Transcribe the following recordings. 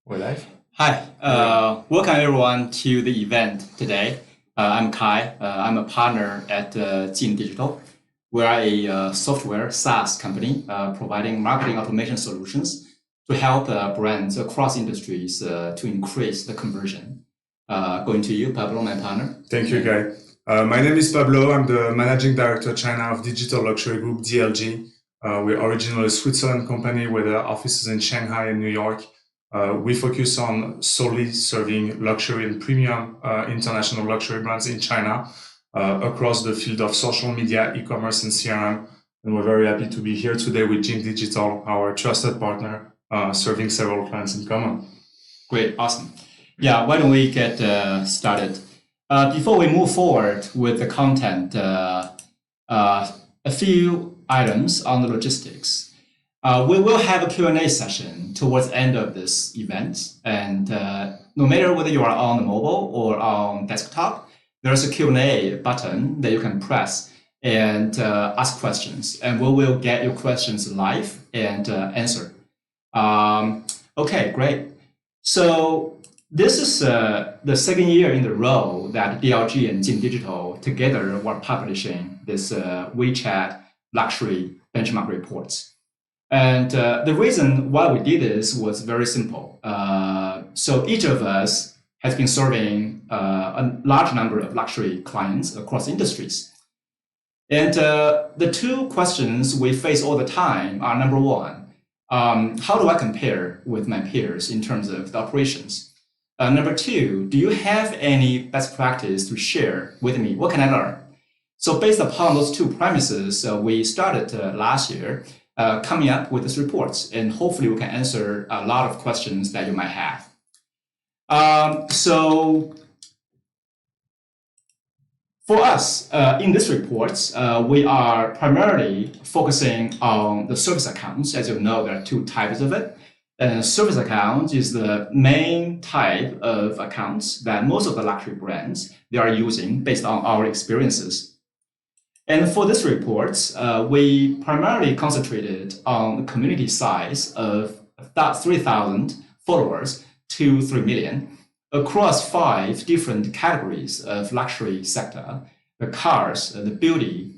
We're live. Hi, welcome everyone to the event today. I'm Kai. I'm a partner at JINGdigital. We are a software SaaS company providing marketing automation solutions to help brands across industries to increase the conversion. Going to you, Pablo, my partner. Thank you, Kai. My name is Pablo. I'm the Managing Director China of Digital Luxury Group, DLG. We're originally a Switzerland company with offices in Shanghai and New York. We focus on solely serving luxury and premium international luxury brands in China across the field of social media, e-commerce, and CRM. And we're very happy to be here today with JINGdigital, our trusted partner, serving several clients in common. Great, awesome. Yeah, why don't we get started? Before we move forward with the content, a few items on the logistics. We will have a Q&A session towards the end of this event. And no matter whether you are on the mobile or on desktop, there's a Q&A button that you can press and ask questions. And we will get your questions live and answer. Okay, great. So this is the second year in a row that DLG and JINGdigital together were publishing this WeChat Luxury Benchmark reports. And the reason why we did this was very simple. So each of us has been serving a large number of luxury clients across industries. And the two questions we face all the time are, number one, how do I compare with my peers in terms of the operations? Number two, do you have any best practice to share with me? What can I learn? So based upon those two premises, we started last year coming up with these reports, and hopefully we can answer a lot of questions that you might have. So for us, in these reports, we are primarily focusing on the service accounts. As you know, there are two types of it. Service account is the main type of accounts that most of the luxury brands they are using based on our experiences. And for this report, we primarily concentrated on the community size of 3,000 followers to 3 million across 5 different categories of luxury sector: the cars, the beauty,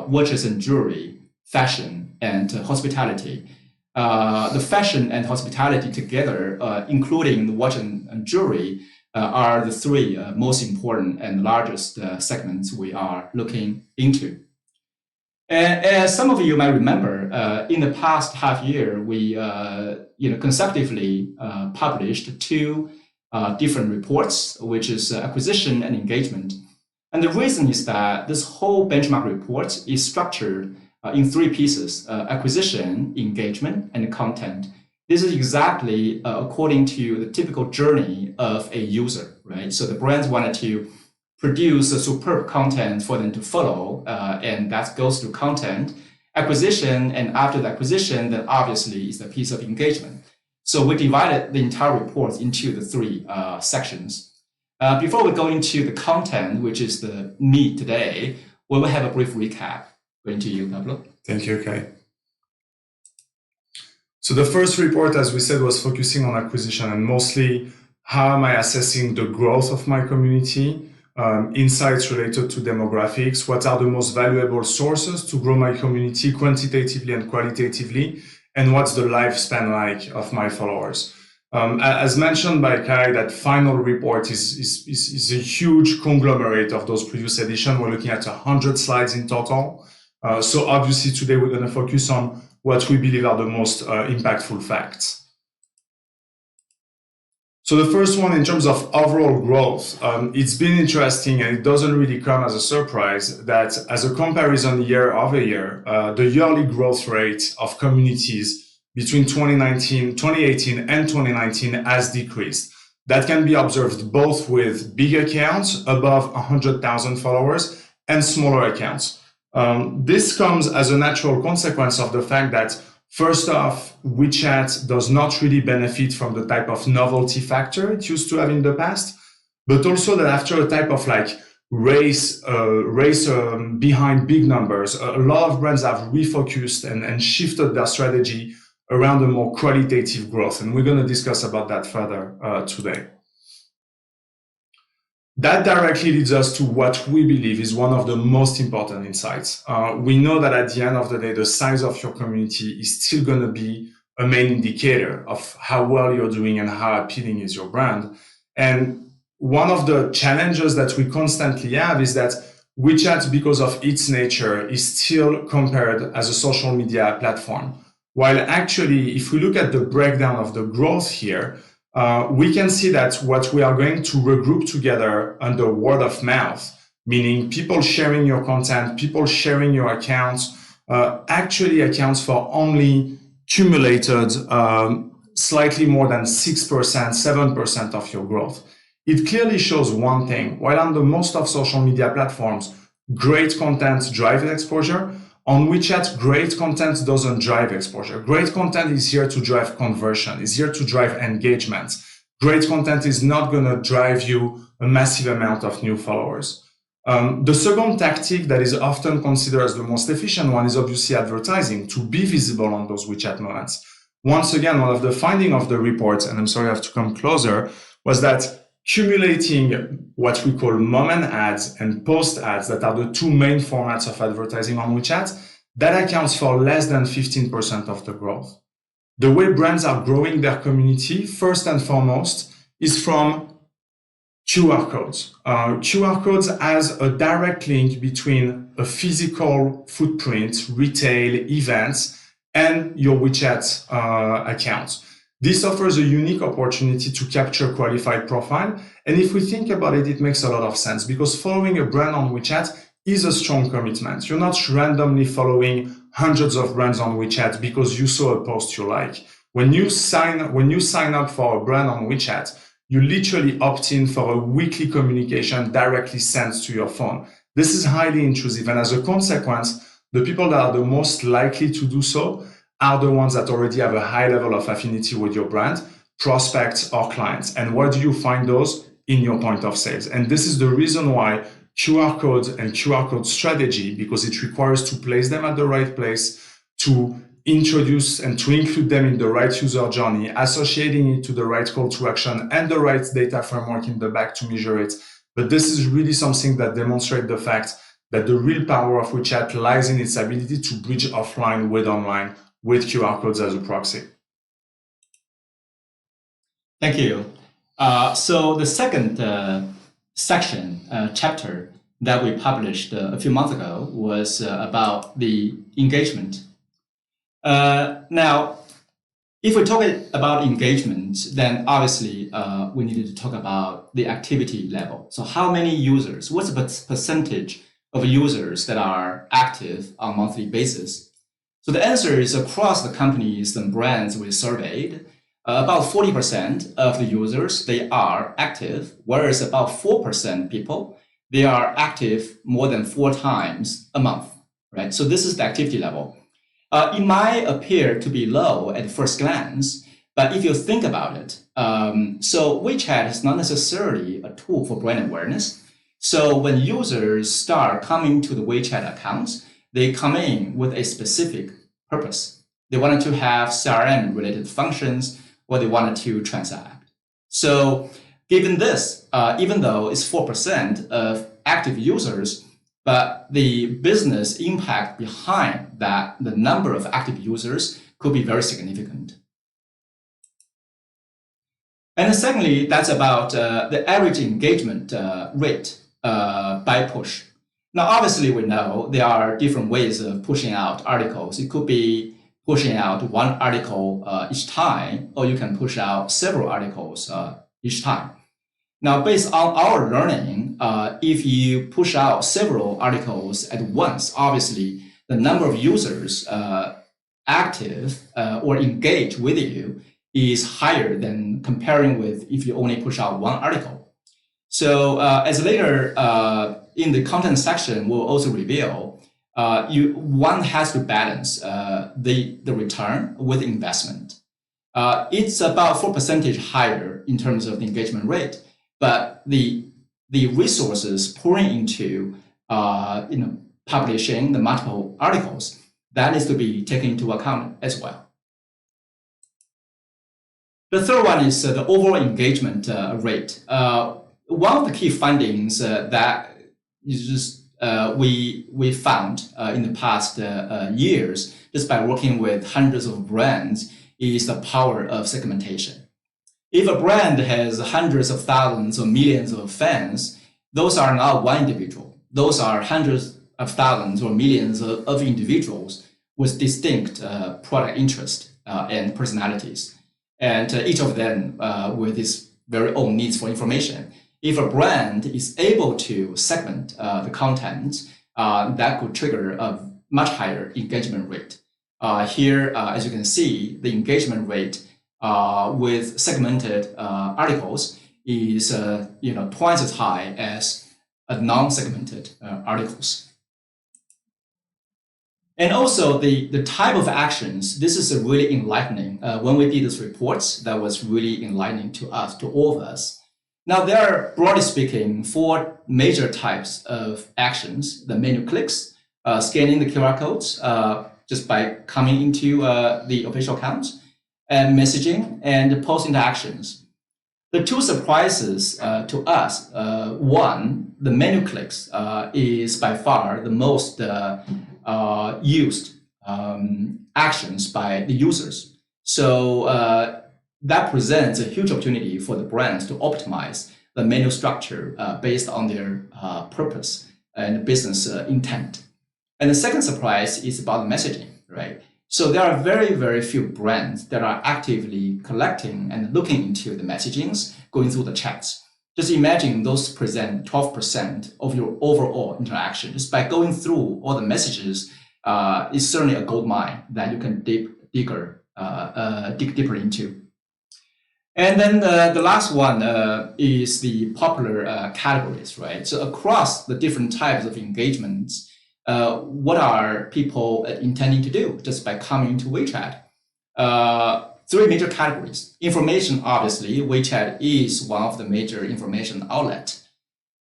watches and jewelry, fashion, and hospitality. The fashion and hospitality together, including the watch and jewelry, are the 3 most important and largest segments we are looking into. And as some of you might remember, in the past half year, we consecutively published 2 different reports, which is acquisition and engagement. And the reason is that this whole benchmark report is structured in 3 pieces: acquisition, engagement, and content. This is exactly according to the typical journey of a user, right? So the brands wanted to produce a superb content for them to follow, and that goes to content acquisition. And after the acquisition, then obviously is the piece of engagement. So we divided the entire report into the 3 sections. Before we go into the content, which is the meat today, we will have a brief recap. Going to you, Pablo. Thank you, Kai. So the first report, as we said, was focusing on acquisition and mostly how am I assessing the growth of my community, insights related to demographics, what are the most valuable sources to grow my community quantitatively and qualitatively, and what's the lifespan like of my followers. As mentioned by Kai, that final report is a huge conglomerate of those previous editions. We're looking at 100 slides in total. So obviously today we're going to focus on what we believe are the most impactful facts. So the first one, in terms of overall growth, it's been interesting, and it doesn't really come as a surprise that as a comparison year over year, the yearly growth rate of communities between 2018 and 2019 has decreased. That can be observed both with big accounts above 100,000 followers and smaller accounts. This comes as a natural consequence of the fact that, first off, WeChat does not really benefit from the type of novelty factor it used to have in the past, but also that after a type of like race behind big numbers, a lot of brands have refocused and shifted their strategy around a more qualitative growth. And we're going to discuss about that further today. That directly leads us to what we believe is one of the most important insights. We know that at the end of the day, the size of your community is still going to be a main indicator of how well you're doing and how appealing is your brand. And one of the challenges that we constantly have is that WeChat, because of its nature, is still compared as a social media platform. While actually, if we look at the breakdown of the growth here, we can see that what we are going to regroup together under word of mouth, meaning people sharing your content, people sharing your accounts, actually accounts for only cumulated slightly more than 6%, 7% of your growth. It clearly shows one thing. While on the most of social media platforms, great content drives exposure, on WeChat, great content doesn't drive exposure. Great content is here to drive conversion, is here to drive engagement. Great content is not going to drive you a massive amount of new followers. The second tactic that is often considered as the most efficient one is obviously advertising to be visible on those WeChat moments. Once again, one of the findings of the report, and I'm sorry I have to come closer, was that accumulating what we call moment ads and post ads, that are the two main formats of advertising on WeChat, that accounts for less than 15% of the growth. The way brands are growing their community, first and foremost, is from QR codes. QR codes has a direct link between a physical footprint, retail, events, and your WeChat account. This offers a unique opportunity to capture qualified profile. And if we think about it, it makes a lot of sense because following a brand on WeChat is a strong commitment. You're not randomly following hundreds of brands on WeChat because you saw a post you like. When you sign up for a brand on WeChat, you literally opt in for a weekly communication directly sent to your phone. This is highly intrusive. And as a consequence, the people that are the most likely to do so are the ones that already have a high level of affinity with your brand, prospects or clients. And where do you find those? In your point of sales. And this is the reason why QR codes and QR code strategy, because it requires to place them at the right place, to introduce and to include them in the right user journey, associating it to the right call to action and the right data framework in the back to measure it. But this is really something that demonstrates the fact that the real power of WeChat lies in its ability to bridge offline with online with QR codes as a proxy. Thank you. So the second chapter that we published a few months ago was about the engagement. Now, if we talk about engagement, then obviously we needed to talk about the activity level. So how many users, what's the percentage of users that are active on a monthly basis? So the answer is across the companies and brands we surveyed, about 40% of the users, they are active, whereas about 4% people, they are active more than 4 times a month, right? So this is the activity level. It might appear to be low at first glance, but if you think about it, so WeChat is not necessarily a tool for brand awareness. So when users start coming to the WeChat accounts, they come in with a specific purpose. They wanted to have CRM related functions, or they wanted to transact. So given this, even though it's 4% of active users, but the business impact behind that, the number of active users could be very significant. And secondly, that's about the average engagement rate by push. Now, obviously, we know there are different ways of pushing out articles. It could be pushing out one article each time, or you can push out several articles each time. Now, based on our learning, if you push out several articles at once, obviously, the number of users active or engaged with you is higher than comparing with if you only push out one article. So as later in the content section, we'll also reveal, one has to balance the return with investment. It's about 4% higher in terms of the engagement rate, but the resources pouring into publishing the multiple articles, that needs to be taken into account as well. The third one is the overall engagement rate. One of the key findings that is just we found in the past years, just by working with hundreds of brands, is the power of segmentation. If a brand has hundreds of thousands or millions of fans, those are not one individual. Those are hundreds of thousands or millions of individuals with distinct product interest and personalities. And each of them with his very own needs for information. If a brand is able to segment the content, that could trigger a much higher engagement rate. Here, as you can see, the engagement rate with segmented articles is twice as high as non-segmented articles. And also the type of actions, this is really enlightening. When we did these reports, that was really enlightening to us, to all of us. Now, there are, broadly speaking, 4 major types of actions: the menu clicks, scanning the QR codes just by coming into the official account, and messaging and post interactions. The 2 surprises to us, one, the menu clicks is by far the most used actions by the users. So that presents a huge opportunity for the brands to optimize the menu structure based on their purpose and business intent. And the second surprise is about the messaging, right? So there are very, very few brands that are actively collecting and looking into the messagings, going through the chats. Just imagine those present 12% of your overall interaction. Just by going through all the messages is certainly a gold mine that you can dig deeper into. And then the last one is the popular categories, right? So across the different types of engagements, what are people intending to do just by coming to WeChat? 3 major categories. Information, obviously, WeChat is one of the major information outlets.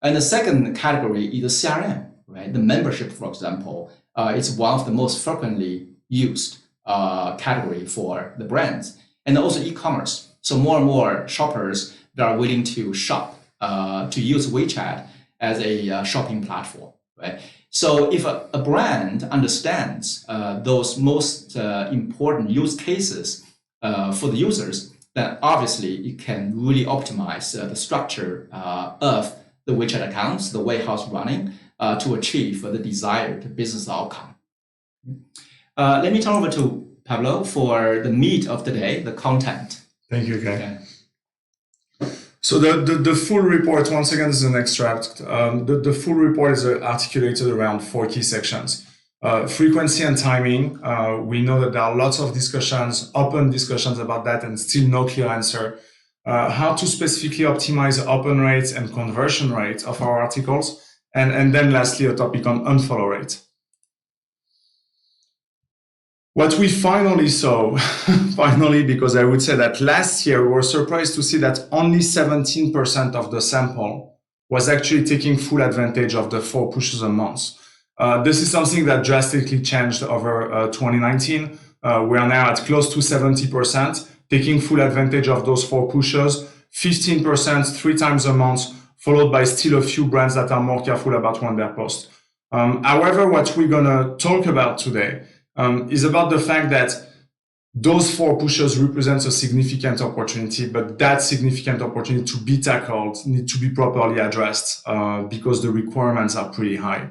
And the second category is the CRM, right? The membership, for example, is one of the most frequently used category for the brands. And also e-commerce. So more and more shoppers that are willing to shop, to use WeChat as a shopping platform, right? So if a brand understands those most important use cases for the users, then obviously it can really optimize the structure of the WeChat accounts, the way how it's running, to achieve the desired business outcome. Let me turn over to Pablo for the meat of the day, the content. Thank you, Kai. So the full report, once again, is an extract. The full report is articulated around 4 key sections. Frequency and timing. We know that there are lots of discussions, open discussions about that, and still no clear answer. How to specifically optimize open rates and conversion rate of our articles. And then lastly, a topic on unfollow rate. What we finally saw, because I would say that last year we were surprised to see that only 17% of the sample was actually taking full advantage of the 4 pushes a month. This is something that drastically changed over 2019. We are now at close to 70%, taking full advantage of those 4 pushes, 15% 3 times a month, followed by still a few brands that are more careful about when they post. However, what we're gonna talk about today is about the fact that those 4 pushes represent a significant opportunity, but that significant opportunity to be tackled need to be properly addressed because the requirements are pretty high.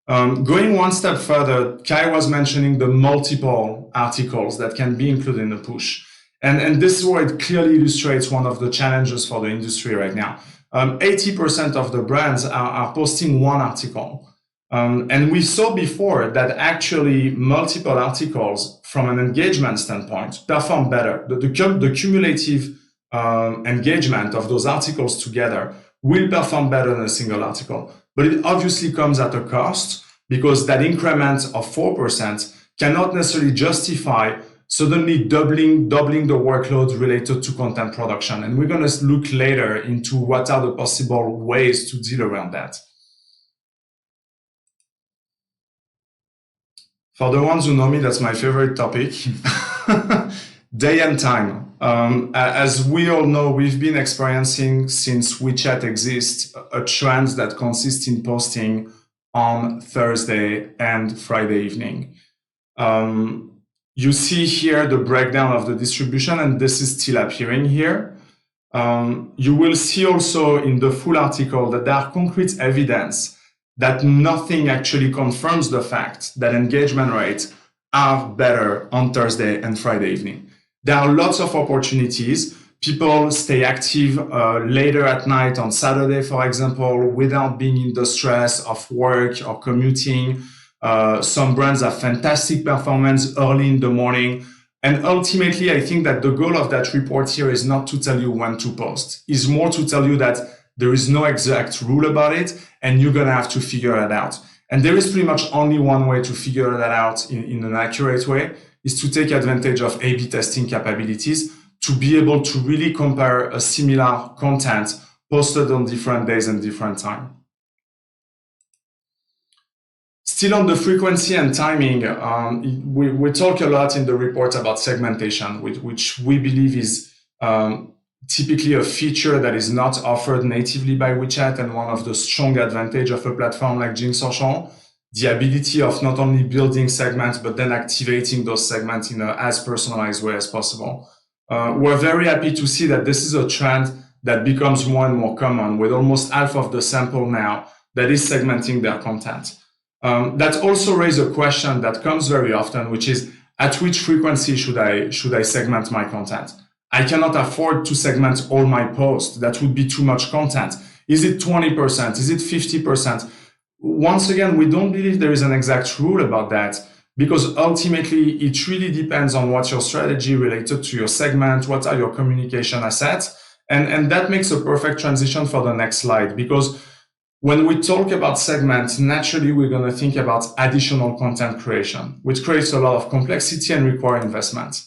Going one step further, Kai was mentioning the multiple articles that can be included in the push. And this is where it clearly illustrates one of the challenges for the industry right now. 80% of the brands are posting 1 article. And we saw before that actually multiple articles from an engagement standpoint perform better. The cumulative engagement of those articles together will perform better than a single article. But it obviously comes at a cost because that increment of 4% cannot necessarily justify suddenly doubling the workload related to content production. And we're going to look later into what are the possible ways to deal around that. For the ones who know me, that's my favorite topic. Day and time. As we all know, we've been experiencing since WeChat exists a trend that consists in posting on Thursday and Friday evening. You see here the breakdown of the distribution, and this is still appearing here. You will see also in the full article that there are concrete evidence that nothing actually confirms the fact that engagement rates are better on Thursday and Friday evening. There are lots of opportunities. People stay active later at night on Saturday, for example, without being in the stress of work or commuting. Some brands have fantastic performance early in the morning. And ultimately, I think that the goal of that report here is not to tell you when to post. It's more to tell you that there is no exact rule about it, and you're going to have to figure it out. And there is pretty much only one way to figure that out in an accurate way, is to take advantage of A/B testing capabilities to be able to really compare a similar content posted on different days and different time. Still on the frequency and timing, we talk a lot in the report about segmentation, which we believe is typically a feature that is not offered natively by WeChat, and one of the strong advantages of a platform like JINGSocial, the ability of not only building segments, but then activating those segments in as personalized way as possible. We're very happy to see that this is a trend that becomes more and more common, with almost half of the sample now that is segmenting their content. That also raises a question that comes very often, which is, at which frequency should I segment my content? I cannot afford to segment all my posts. That would be too much content. Is it 20%? Is it 50%? Once again, we don't believe there is an exact rule about that, because ultimately it really depends on what's your strategy related to your segment, what are your communication assets. And that makes a perfect transition for the next slide, because when we talk about segments, naturally, we're going to think about additional content creation, which creates a lot of complexity and require investment.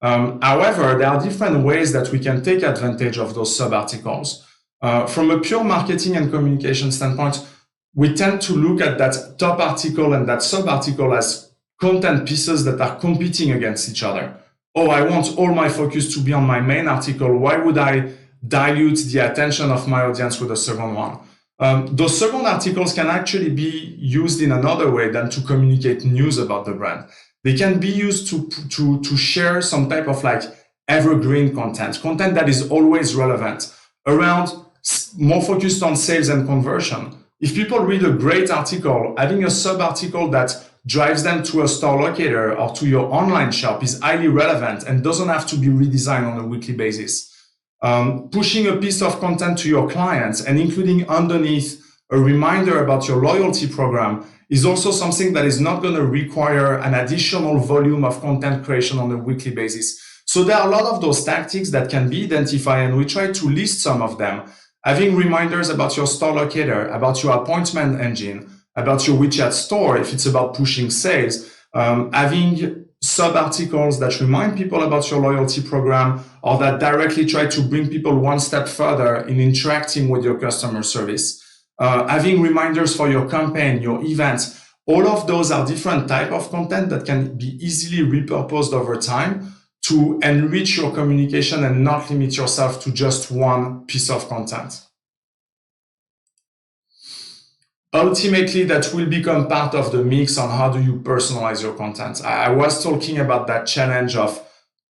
However, there are different ways that we can take advantage of those sub-articles. From a pure marketing and communication standpoint, we tend to look at that top article and that sub-article as content pieces that are competing against each other. Oh, I want all my focus to be on my main article. Why would I dilute the attention of my audience with a second one? Those second articles can actually be used in another way than to communicate news about the brand. They can be used to share some type of like evergreen content that is always relevant, around more focused on sales and conversion. If people read a great article, having a sub-article that drives them to a store locator or to your online shop is highly relevant and doesn't have to be redesigned on a weekly basis. Pushing a piece of content to your clients and including underneath a reminder about your loyalty program is also something that is not going to require an additional volume of content creation on a weekly basis. So there are a lot of those tactics that can be identified, and we try to list some of them. Having reminders about your store locator, about your appointment engine, about your WeChat store, if it's about pushing sales, having sub-articles that remind people about your loyalty program, or that directly try to bring people one step further in interacting with your customer service. Having reminders for your campaign, your events, all of those are different type of content that can be easily repurposed over time to enrich your communication and not limit yourself to just one piece of content. Ultimately, that will become part of the mix on how do you personalize your content. I was talking about that challenge of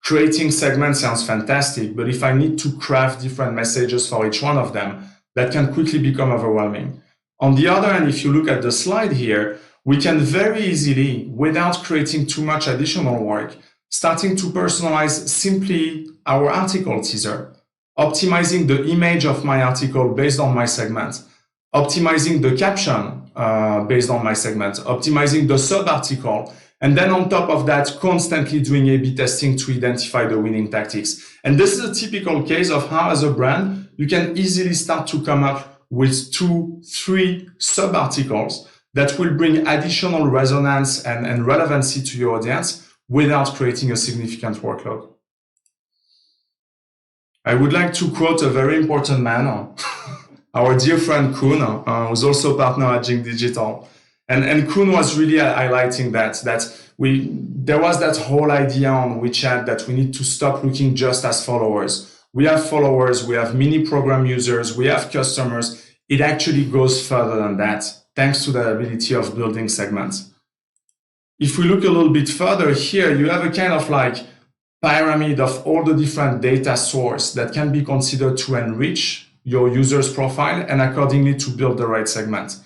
creating segments sounds fantastic, but if I need to craft different messages for each one of them, that can quickly become overwhelming. On the other hand, if you look at the slide here, we can very easily, without creating too much additional work, starting to personalize simply our article teaser, optimizing the image of my article based on my segment, optimizing the caption based on my segment, optimizing the sub-article, and then on top of that, constantly doing A/B testing to identify the winning tactics. And this is a typical case of how, as a brand, you can easily start to come up with 2-3 sub-articles that will bring additional resonance and relevancy to your audience without creating a significant workload. I would like to quote a very important man, our dear friend Koen, who's also a partner at JINGdigital. And Koen was really highlighting that there was that whole idea on WeChat that we need to stop looking just as followers. We have followers, we have mini program users, we have customers. It actually goes further than that, thanks to the ability of building segments. If we look a little bit further here, you have a kind of like pyramid of all the different data sources that can be considered to enrich your user's profile and accordingly to build the right segment.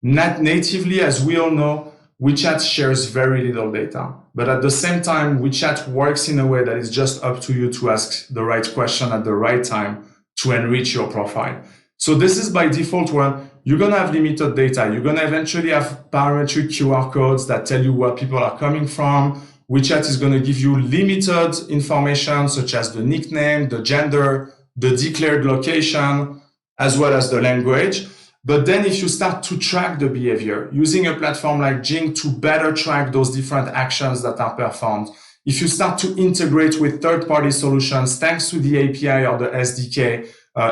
Not natively, as we all know, WeChat shares very little data, but at the same time, WeChat works in a way that is just up to you to ask the right question at the right time to enrich your profile. So this is by default where you're going to have limited data. You're going to eventually have parametric QR codes that tell you where people are coming from. WeChat is going to give you limited information such as the nickname, the gender, the declared location, as well as the language. But then if you start to track the behavior using a platform like Jing to better track those different actions that are performed, if you start to integrate with third-party solutions thanks to the API or the SDK,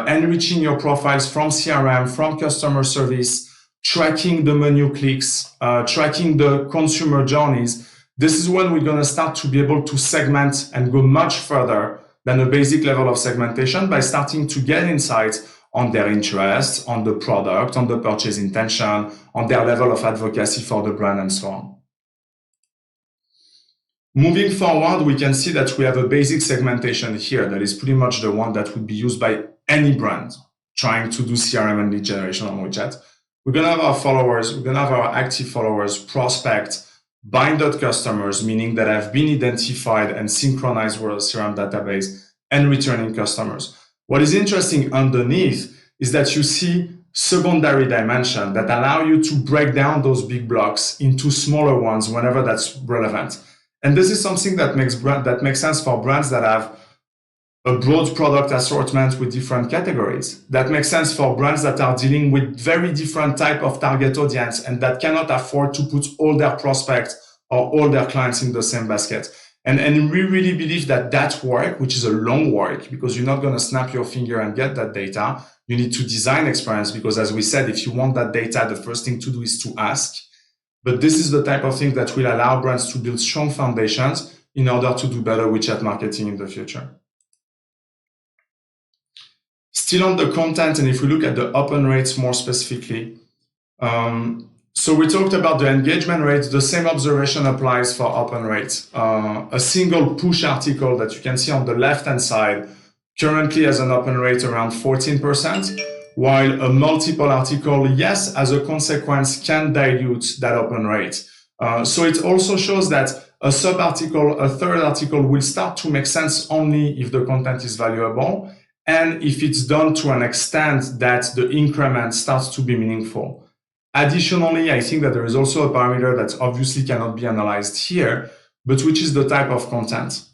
enriching your profiles from CRM, from customer service, tracking the menu clicks, tracking the consumer journeys, this is when we're going to start to be able to segment and go much further than a basic level of segmentation by starting to get insights on their interests, on the product, on the purchase intention, on their level of advocacy for the brand, and so on. Moving forward, we can see that we have a basic segmentation here that is pretty much the one that would be used by any brand trying to do CRM and lead generation on WeChat. We're going to have our followers, we're going to have our active followers, prospect, binded customers, meaning that have been identified and synchronized with a CRM database, and returning customers. What is interesting underneath is that you see secondary dimension that allow you to break down those big blocks into smaller ones whenever that's relevant. And this is something that makes sense for brands that have a broad product assortment with different categories. That makes sense for brands that are dealing with very different type of target audience and that cannot afford to put all their prospects or all their clients in the same basket. And we really believe that work, which is a long work, because you're not going to snap your finger and get that data, you need to design experience, because as we said, if you want that data, the first thing to do is to ask. But this is the type of thing that will allow brands to build strong foundations in order to do better WeChat marketing in the future. Still on the content, and if we look at the open rates more specifically, so we talked about the engagement rates. The same observation applies for open rates. A single push article that you can see on the left-hand side currently has an open rate around 14%, while a multiple article, yes, as a consequence, can dilute that open rate. So it also shows that a sub-article, a third article will start to make sense only if the content is valuable and if it's done to an extent that the increment starts to be meaningful. Additionally, I think that there is also a parameter that obviously cannot be analyzed here, but which is the type of content.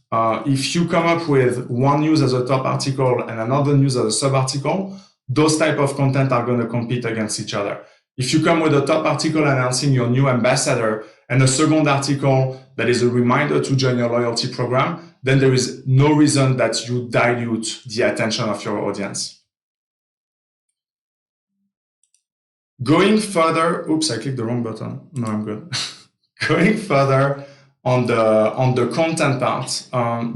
If you come up with one news as a top article and another news as a sub-article, those type of content are going to compete against each other. If you come with a top article announcing your new ambassador and a second article that is a reminder to join your loyalty program, then there is no reason that you dilute the attention of your audience. Going further, oops, I clicked the wrong button. No, I'm good. Going further on the content part,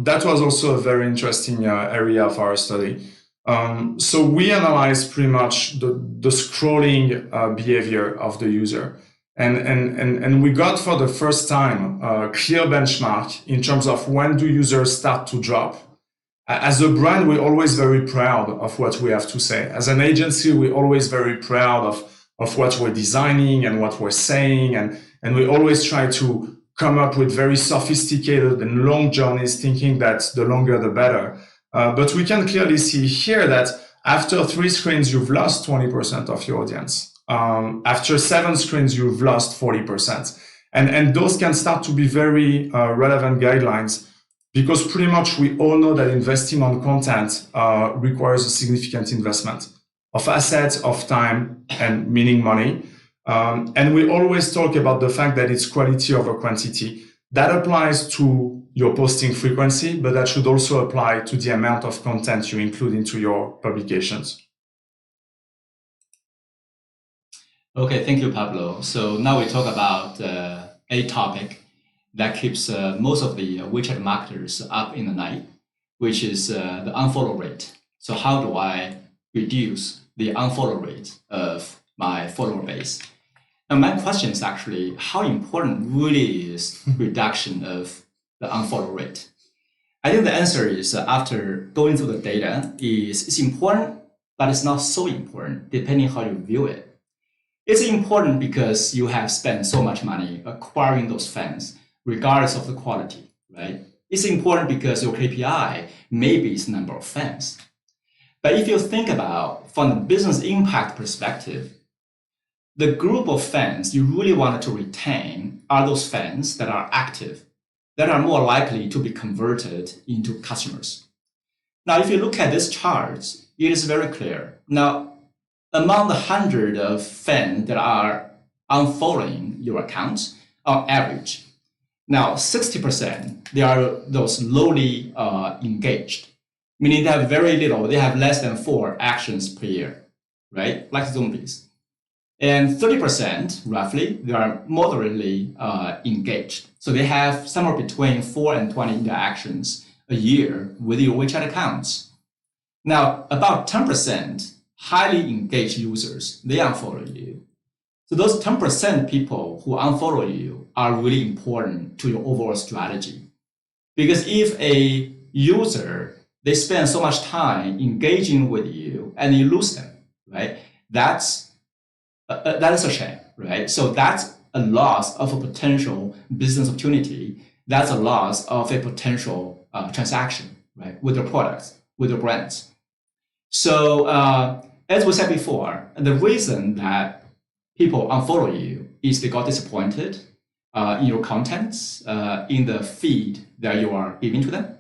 that was also a very interesting area of our study. So we analyzed pretty much the scrolling behavior of the user. And we got for the first time a clear benchmark in terms of when do users start to drop. As a brand, we're always very proud of what we have to say. As an agency, we're always very proud of what we're designing and what we're saying. And we always try to come up with very sophisticated and long journeys, thinking that the longer, the better. But we can clearly see here that after 3 screens, you've lost 20% of your audience. After 7 screens, you've lost 40%. And those can start to be very relevant guidelines, because pretty much we all know that investing on content requires a significant investment of assets, of time, and meaning money. And we always talk about the fact that it's quality over quantity. That applies to your posting frequency, but that should also apply to the amount of content you include into your publications. Okay, thank you, Pablo. So now we talk about a topic that keeps most of the WeChat marketers up in the night, which is the unfollow rate. So how do I reduce the unfollow rate of my follower base? And my question is actually, how important really is reduction of the unfollow rate? I think the answer is, after going through the data, it's important, but it's not so important, depending how you view it. It's important because you have spent so much money acquiring those fans, regardless of the quality, right? It's important because your KPI maybe is number of fans. But if you think about from the business impact perspective, the group of fans you really want to retain are those fans that are active, that are more likely to be converted into customers. Now, if you look at this chart, it is very clear. Now, among the 100 of fans that are unfollowing your account on average, now 60%, they are those lowly engaged, meaning they have very little, they have less than 4 actions per year, right? Like zombies. And 30%, roughly, they are moderately engaged. So they have somewhere between 4 and 20 interactions a year with your WeChat accounts. Now, about 10% highly engaged users, they unfollow you. So those 10% people who unfollow you are really important to your overall strategy. Because if a user, they spend so much time engaging with you and you lose them, right? That is a shame, right? So that's a loss of a potential business opportunity. That's a loss of a potential transaction, right? With your products, with your brands. So as we said before, the reason that people unfollow you is they got disappointed in your contents, in the feed that you are giving to them.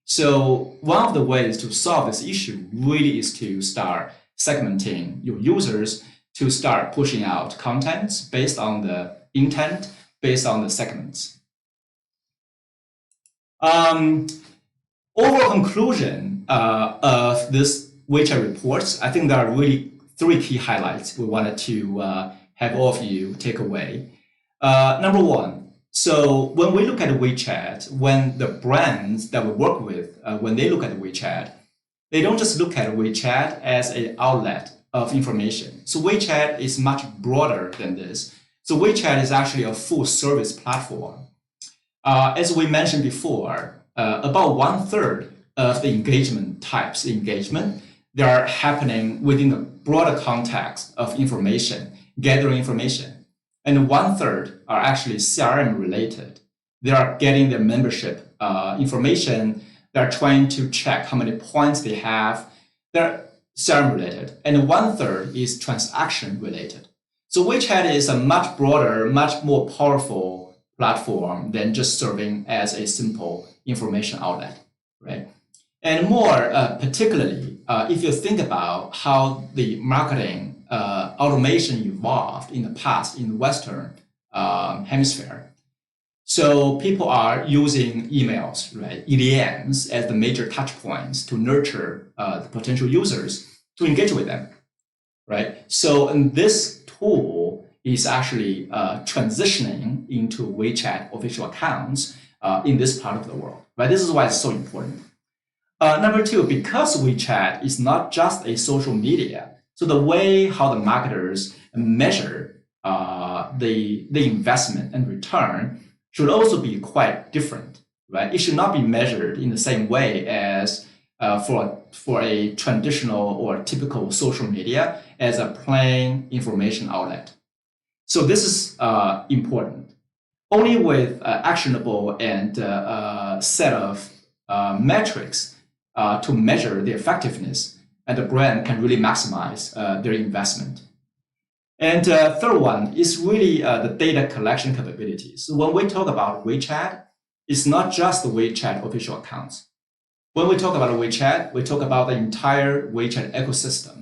So one of the ways to solve this issue really is to start segmenting your users, to start pushing out contents based on the intent, based on the segments. Overall conclusion of this WeChat reports, I think there are really 3 key highlights we wanted to have all of you take away. Number 1, so when we look at WeChat, when the brands that we work with, when they look at WeChat, they don't just look at WeChat as an outlet of information. So WeChat is much broader than this. So WeChat is actually a full service platform. As we mentioned before, about 1/3 of the engagement types, they are happening within the broader context of information, gathering information. And 1/3 are actually CRM related. They are getting their membership information. They're trying to check how many points they have. They're CRM related. And 1/3 is transaction related. So WeChat is a much broader, much more powerful platform than just serving as a simple information outlet, right? And more particularly, if you think about how the marketing automation evolved in the past in the Western hemisphere. So people are using emails, right, EDMs as the major touch points to nurture the potential users to engage with them, right? So this tool is actually transitioning into WeChat official accounts in this part of the world, right? This is why it's so important. Number 2, because WeChat is not just a social media, so the way how the marketers measure the investment and return should also be quite different, right? It should not be measured in the same way as for a traditional or typical social media as a plain information outlet. So this is important. Only with actionable and set of metrics to measure the effectiveness, and the brand can really maximize their investment. And third one is really the data collection capabilities. So when we talk about WeChat, it's not just the WeChat official accounts. When we talk about WeChat, we talk about the entire WeChat ecosystem,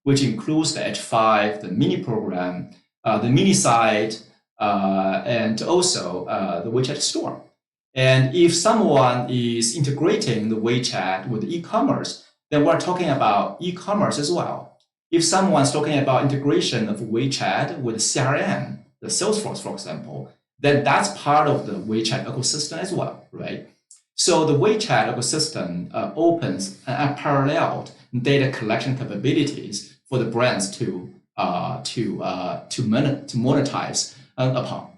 which includes the H5, the mini program, the mini site, and also the WeChat store. And if someone is integrating the WeChat with e-commerce, then we're talking about e-commerce as well. If someone's talking about integration of WeChat with CRM, the Salesforce, for example, then that's part of the WeChat ecosystem as well, right? So the WeChat ecosystem opens unparalleled data collection capabilities for the brands to monetize upon.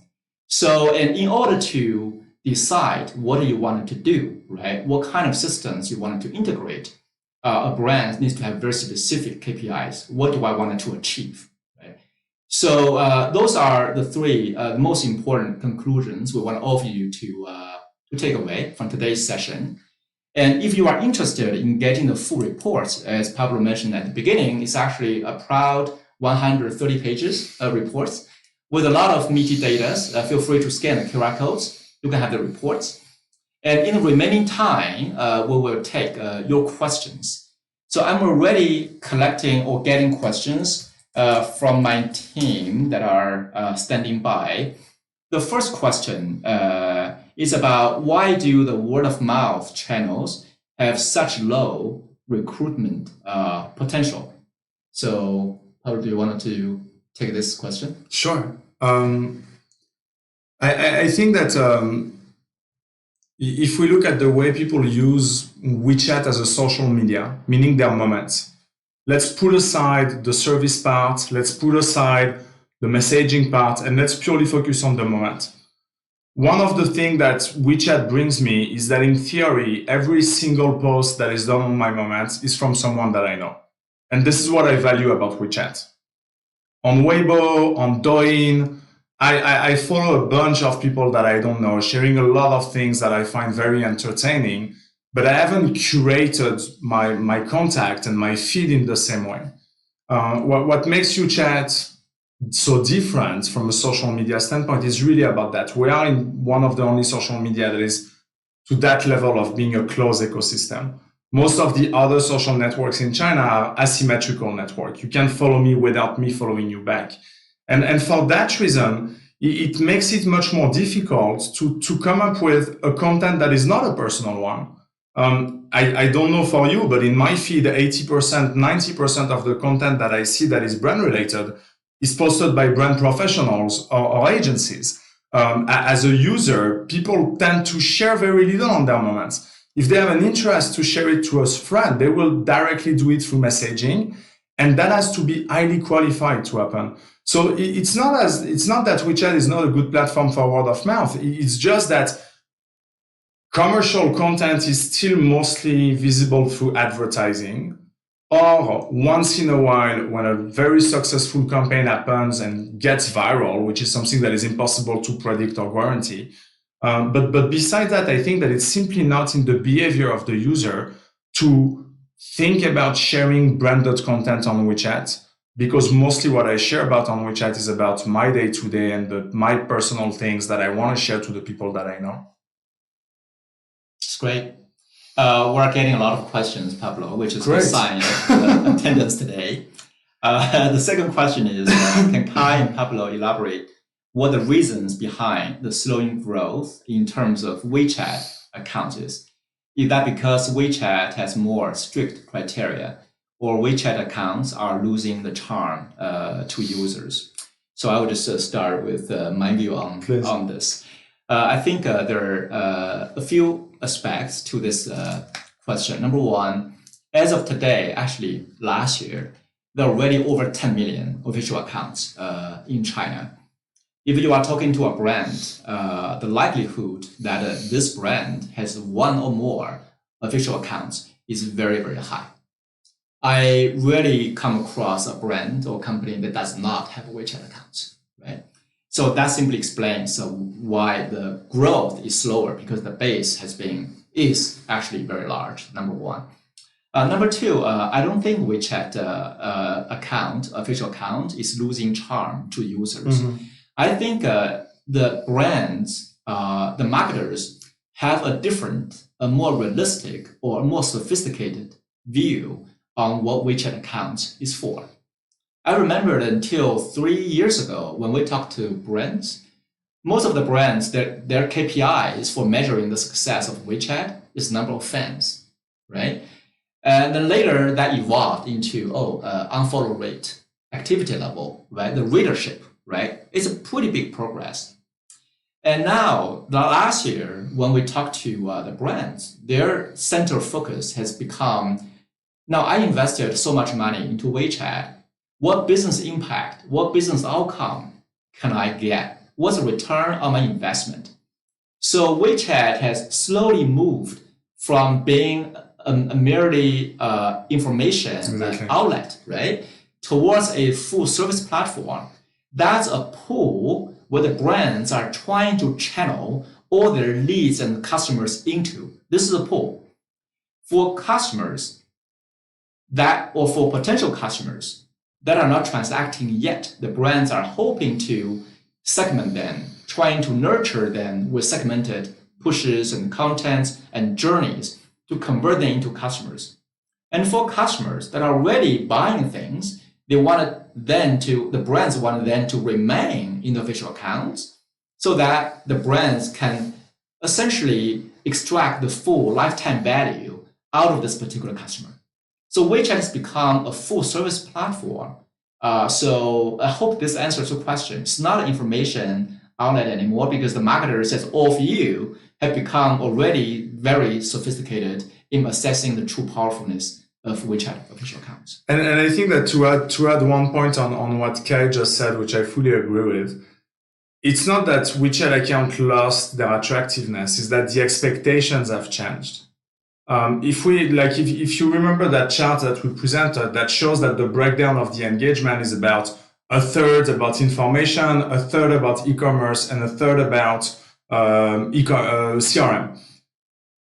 So, and in order to decide what you wanted to do, right? What kind of systems you wanted to integrate, a brand needs to have very specific KPIs. What do I want to achieve, right? So those are the three most important conclusions we want to offer you to take away from today's session. And if you are interested in getting the full report, as Pablo mentioned at the beginning, it's actually a proud 130 pages of reports with a lot of meaty data. Feel free to scan the QR codes. You can have the reports. And in the remaining time, we will take your questions. So I'm already collecting or getting questions from my team that are standing by. The first question is about why do the word of mouth channels have such low recruitment potential? So, Pablo, do you want to take this question? Sure. I think that if we look at the way people use WeChat as a social media, meaning their moments, let's put aside the service part, let's put aside the messaging part, and let's purely focus on the moment. One of the things that WeChat brings me is that in theory, every single post that is done on my moments is from someone that I know. And this is what I value about WeChat. On Weibo, on Douyin, I follow a bunch of people that I don't know, sharing a lot of things that I find very entertaining, but I haven't curated my contact and my feed in the same way. What makes WeChat so different from a social media standpoint is really about that. We are in one of the only social media that is to that level of being a closed ecosystem. Most of the other social networks in China are asymmetrical networks. You can follow me without me following you back. And for that reason, it makes it much more difficult to come up with a content that is not a personal one. I don't know for you, but in my feed, 80%, 90% of the content that I see that is brand related is posted by brand professionals or agencies. As a user, people tend to share very little on their moments. If they have an interest to share it to a friend, they will directly do it through messaging, and that has to be highly qualified to happen. So it's not that WeChat is not a good platform for word of mouth. It's just that commercial content is still mostly visible through advertising, or once in a while when a very successful campaign happens and gets viral, which is something that is impossible to predict or guarantee. But besides that, I think that it's simply not in the behavior of the user to think about sharing branded content on WeChat, because mostly what I share about on WeChat is about my day-to-day and my personal things that I want to share to the people that I know. It's great. We're getting a lot of questions, Pablo, which is a sign of the attendance today. The second question is, can Kai and Pablo elaborate what the reasons behind the slowing growth in terms of WeChat accounts is? Is that because WeChat has more strict criteria, or WeChat accounts are losing the charm to users? So I will just start with my view on this. I think there are a few aspects to this question. Number one, as of today, actually last year, there are already over 10 million official accounts in China. If you are talking to a brand, the likelihood that this brand has one or more official accounts is very, very high. I rarely come across a brand or company that does not have WeChat accounts, right? So that simply explains why the growth is slower, because the base is actually very large, number one. Number two, I don't think WeChat official account is losing charm to users. Mm-hmm. I think the brands, the marketers have a different, a more realistic or more sophisticated view on what WeChat account is for. I remember that until 3 years ago, when we talked to brands, most of the brands, their KPIs for measuring the success of WeChat is number of fans, right? And then later that evolved into, unfollow rate, activity level, right? The readership, right? It's a pretty big progress. And now, the last year, when we talk to the brands, their center focus has become, now I invested so much money into WeChat. What business impact, what business outcome can I get? What's the return on my investment? So WeChat has slowly moved from being a merely information outlet, right, towards a full service platform. That's a pool where the brands are trying to channel all their leads and customers into. This is a pool. For customers that, or for potential customers that are not transacting yet, the brands are hoping to segment them, trying to nurture them with segmented pushes and contents and journeys to convert them into customers. And for customers that are already buying things, the brands want them to remain in the official accounts so that the brands can essentially extract the full lifetime value out of this particular customer. So WeChat has become a full service platform. So I hope this answers your question. It's not an information outlet anymore because the marketer says all of you have become already very sophisticated in assessing the true powerfulness of WeChat official accounts. And I think that to add one point on what Kai just said, which I fully agree with, it's not that WeChat account lost their attractiveness, it's that the expectations have changed. If you remember that chart that we presented that shows that the breakdown of the engagement is about a third about information, a third about e-commerce, and a third about CRM.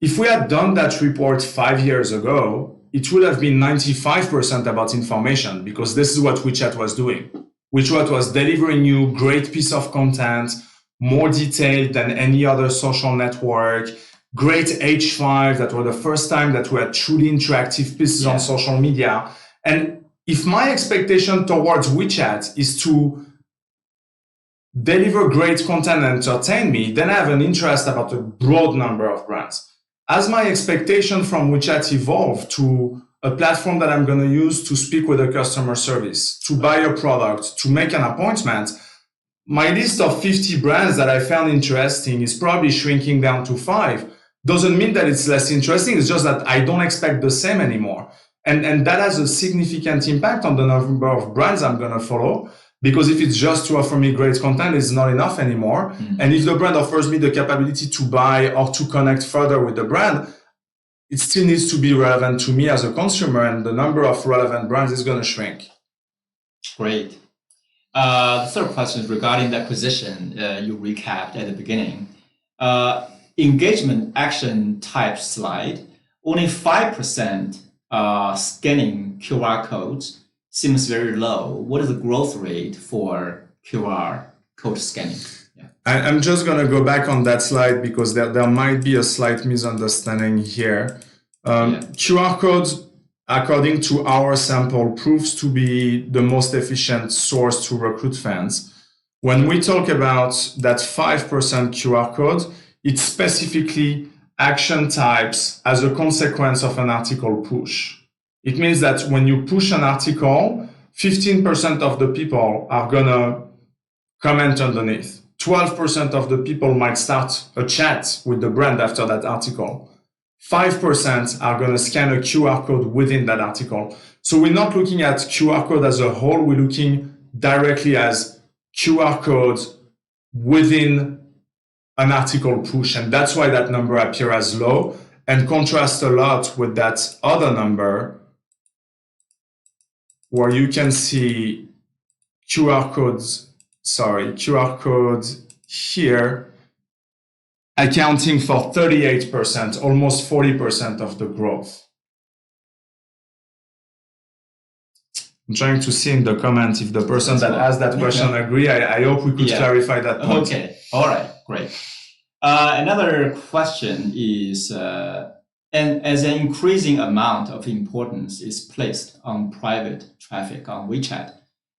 If we had done that report 5 years ago, it would have been 95% about information because this is what WeChat was doing. WeChat was delivering you great piece of content, more detailed than any other social network, great H5, that were the first time that we had truly interactive pieces on social media. And if my expectation towards WeChat is to deliver great content and entertain me, then I have an interest about a broad number of brands. As my expectation from WeChat evolved to a platform that I'm going to use to speak with a customer service, to buy a product, to make an appointment, my list of 50 brands that I found interesting is probably shrinking down to 5. Doesn't mean that it's less interesting. It's just that I don't expect the same anymore. And that has a significant impact on the number of brands I'm going to follow. Because if it's just to offer me great content, it's not enough anymore. Mm-hmm. And if the brand offers me the capability to buy or to connect further with the brand, it still needs to be relevant to me as a consumer, and the number of relevant brands is going to shrink. Great. The third question is regarding the acquisition you recapped at the beginning. Engagement action type slide, only 5% scanning QR codes. Seems very low. What is the growth rate for QR code scanning? Yeah. I'm just going to go back on that slide because there might be a slight misunderstanding here. QR codes, according to our sample, proves to be the most efficient source to recruit fans. When we talk about that 5% QR code, it's specifically action types as a consequence of an article push. It means that when you push an article, 15% of the people are going to comment underneath. 12% of the people might start a chat with the brand after that article. 5% are going to scan a QR code within that article. So we're not looking at QR code as a whole. We're looking directly as QR codes within an article push. And that's why that number appears as low and contrasts a lot with that other number where you can see QR codes here accounting for 38%, almost 40% of the growth. I'm trying to see in the comment if the person that asked that question agree. I hope we could clarify that point. Okay, all right, great. Another question is, and as an increasing amount of importance is placed on private traffic on WeChat,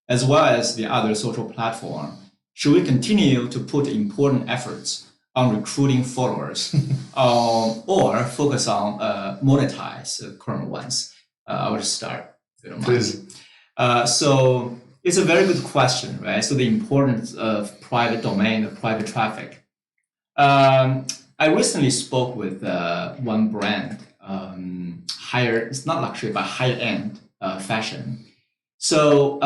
as well as the other social platform, should we continue to put important efforts on recruiting followers or focus on monetize current ones? I will start, if you don't mind. Please. So it's a very good question, right? So the importance of private domain, of private traffic. I recently spoke with one brand, it's not luxury, but higher-end fashion. So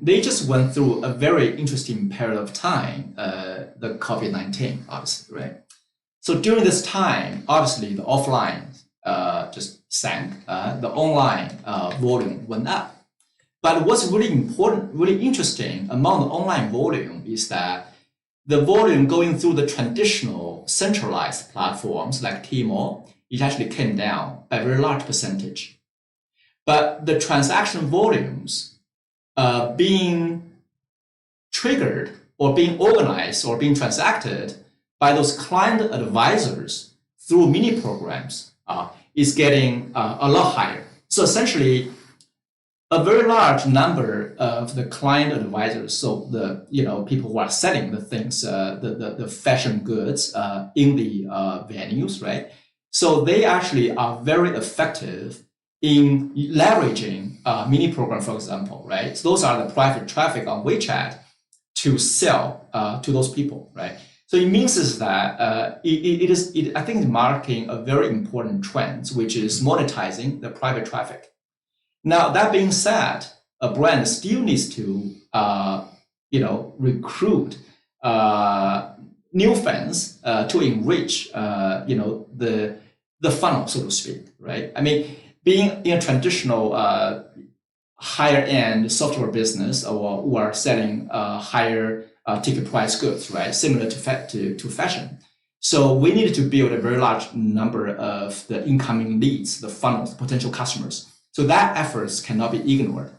they just went through a very interesting period of time, the COVID-19, obviously, right? So during this time, obviously, the offline just sank. The online volume went up. But what's really important, really interesting among the online volume is that the volume going through the traditional centralized platforms like Tmall, it actually came down by a very large percentage. But the transaction volumes being triggered or being organized or being transacted by those client advisors through mini programs is getting a lot higher. So essentially, a very large number of the client advisors, so the people who are selling the things, the fashion goods in the venues, right? So they actually are very effective in leveraging mini program, for example, right? So those are the private traffic on WeChat to sell to those people, right? So it means is that I think it's marking a very important trend, which is monetizing the private traffic. Now, that being said, a brand still needs to, recruit new fans to enrich, the funnel, so to speak, right? I mean, being in a traditional higher-end software business or are selling higher ticket price goods, right? Similar to fashion. So we needed to build a very large number of the incoming leads, the funnels, potential customers. So that efforts cannot be ignored.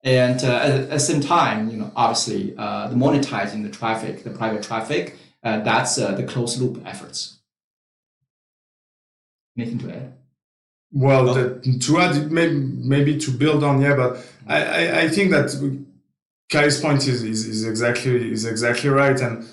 And at the same time, obviously, the monetizing the traffic, the private traffic, that's the closed loop efforts. Anything to add? Well, to add, maybe to build on, but I think that Kai's point is exactly right, and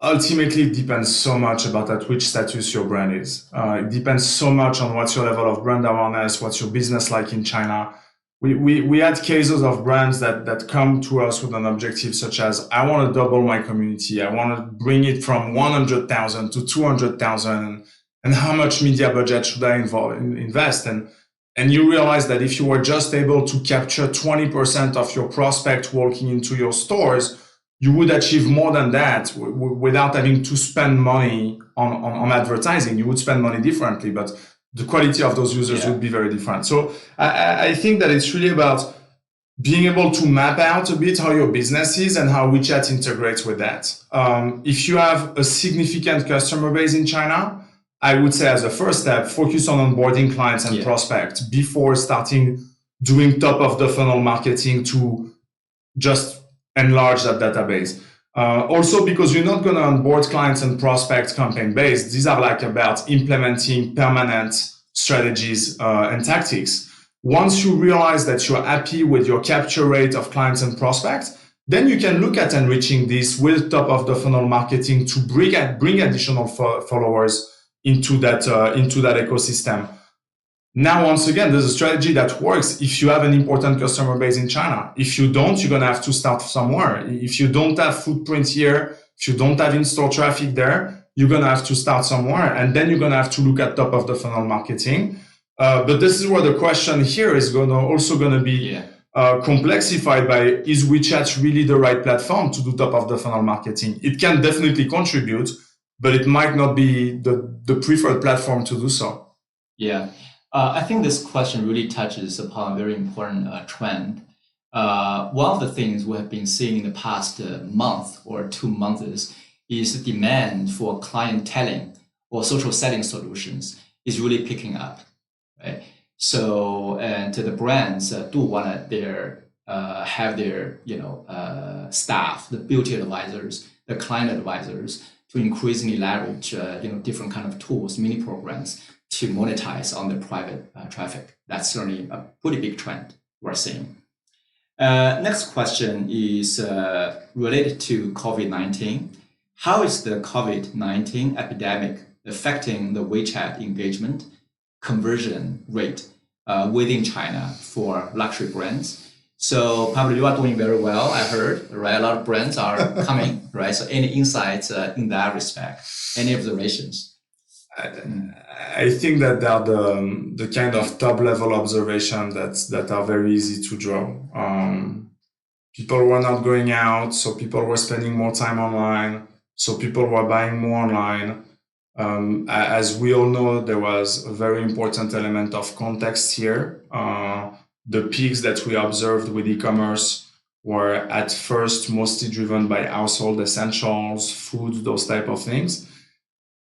ultimately it depends so much about at which status your brand is. It depends so much on what's your level of brand awareness, what's your business like in China. We had cases of brands that come to us with an objective such as, I want to double my community, I want to bring it from 100,000 to 200,000, and how much media budget should I invest? And you realize that if you were just able to capture 20% of your prospect walking into your stores, you would achieve more than that without having to spend money on advertising. You would spend money differently, but the quality of those users would be very different. So I think that it's really about being able to map out a bit how your business is and how WeChat integrates with that. If you have a significant customer base in China, I would say as a first step, focus on onboarding clients and prospects before starting doing top of the funnel marketing to just enlarge that database. Also, because you're not going to onboard clients and prospect campaign based, these are like about implementing permanent strategies and tactics. Once you realize that you're happy with your capture rate of clients and prospects, then you can look at enriching this with top of the funnel marketing to bring additional followers into that ecosystem. Now, once again, there's a strategy that works if you have an important customer base in China. If you don't, you're going to have to start somewhere. If you don't have footprint here, if you don't have in-store traffic there, you're going to have to start somewhere. And then you're going to have to look at top of the funnel marketing. But this is where the question here is also going to be complexified by, is WeChat really the right platform to do top of the funnel marketing? It can definitely contribute, but it might not be the preferred platform to do so. Yeah. I think this question really touches upon a very important trend. One of the things we have been seeing in the past month or 2 months is the demand for clienteling or social selling solutions is really picking up, right? So, and the brands do want to have their staff, the beauty advisors, the client advisors, to increasingly leverage different kind of tools, mini programs, to monetize on the private traffic. That's certainly a pretty big trend we're seeing. Next question is related to COVID-19. How is the COVID-19 epidemic affecting the WeChat engagement conversion rate within China for luxury brands? So probably you are doing very well, I heard, right? A lot of brands are coming, right? So any insights in that respect? Any observations? I think that they are the kind of top level observation that are very easy to draw. People were not going out, so people were spending more time online, so people were buying more online. As we all know, there was a very important element of context here. The peaks that we observed with e-commerce were at first mostly driven by household essentials, food, those type of things.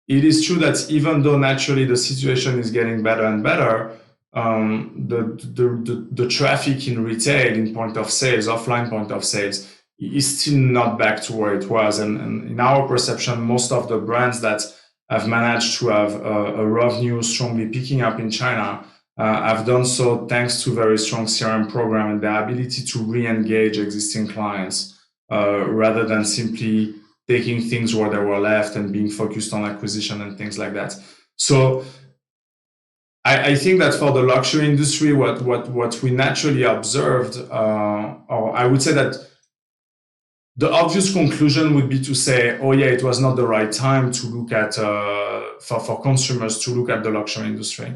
It is true that even though naturally the situation is getting better and better, the traffic in retail, in point of sales, offline point of sales, is still not back to where it was. And in our perception, most of the brands that have managed to have a revenue strongly picking up in China have done so thanks to very strong CRM program and the ability to re-engage existing clients rather than simply taking things where they were left and being focused on acquisition and things like that. So I think that for the luxury industry, what we naturally observed, or I would say that the obvious conclusion would be to say, oh yeah, it was not the right time to look at, for consumers to look at the luxury industry.